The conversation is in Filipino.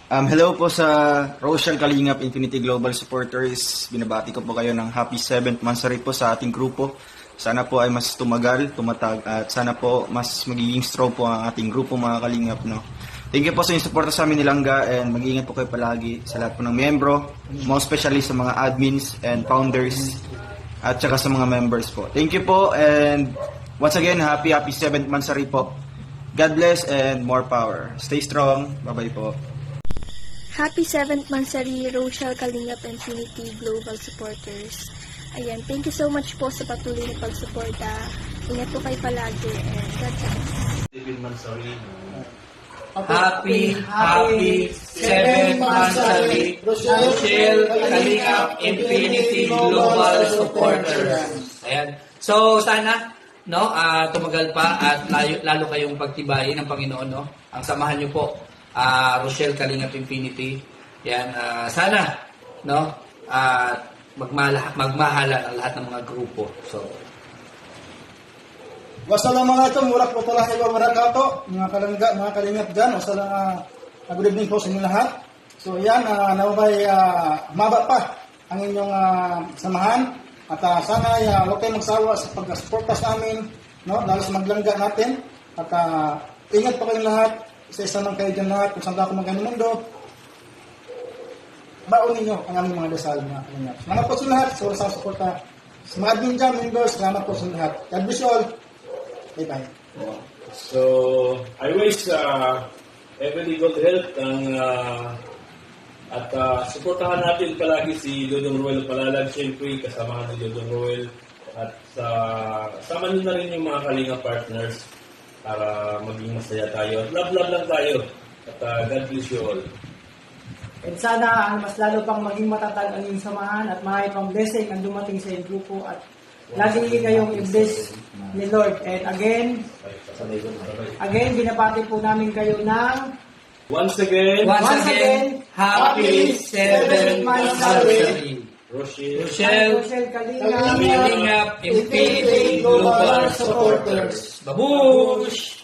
Hello po sa Rochelle Kalingap Infinity Global Supporters. Binabati ko po kayo ng happy 7th monthsary po sa ating grupo. Sana po ay mas tumagal, tumatag, at sana po mas magiging strong po ang ating grupo mga Kalingap. No? Thank you po sa inyong suporta sa amin nilangga, and mag-iingat po kayo palagi sa lahat po ng miyembro, more especially sa mga admins and founders at saka sa mga members po. Thank you po, and once again, happy 7th monthsary po. God bless and more power. Stay strong. Bye-bye po. Happy 7th monthsary, Rochelle Kalingap Infinity Global Supporters. Ayan, thank you so much po sa patuloy na pagsuporta. Ingat po kayo palagi and God bless. Happy 7th monthsary, Rochelle Kalingap Infinity Global Supporters. Ayan. So, sana, no, tumagal pa at lalo kayong pagtibayin ng Panginoon, no? Ang samahan niyo po, Rochelle Kalingap Infinity. Yan, sana, no, magmahalan ang lahat ng mga grupo. So, wasalang mga ito, mura po talang iba marakato, mga kalingap dyan, wasalang good evening po sa inyo lahat. So yan, nawabay maba pa ang inyong samahan, at sana huwag kayong magsawa sa pag-suporta sa amin, no? Lalo sa maglangga natin, at ingat pa kayong lahat, isa-isa lang kayo dyan lahat, kung saan ako magandang mundo, baon ninyo ang aming mga dasal, mga kalingap. Salamat po sa lahat, sa wala sa suporta. Sa mga admin dyan, members, salamat po sa lahat. God bless you all. Bye-bye. So, I wish everybody good health at suportahan natin palagi si Dodong Roel Palalag, siyempre kasama ni Dodong Roel, at kasama nyo na rin yung mga Kalinga partners para maging masaya tayo. At love lang tayo. At God bless you all. And sana mas lalo pang maging matatag ang iyong samahan at marami pang blessing ang dumating sa iyong grupo at lagi kayong i-bless ni Lord. And again, binabati po namin kayo ng Once again, happy 7th monthsary, Rochelle Kalingap Infinity Global Supporters. Babush!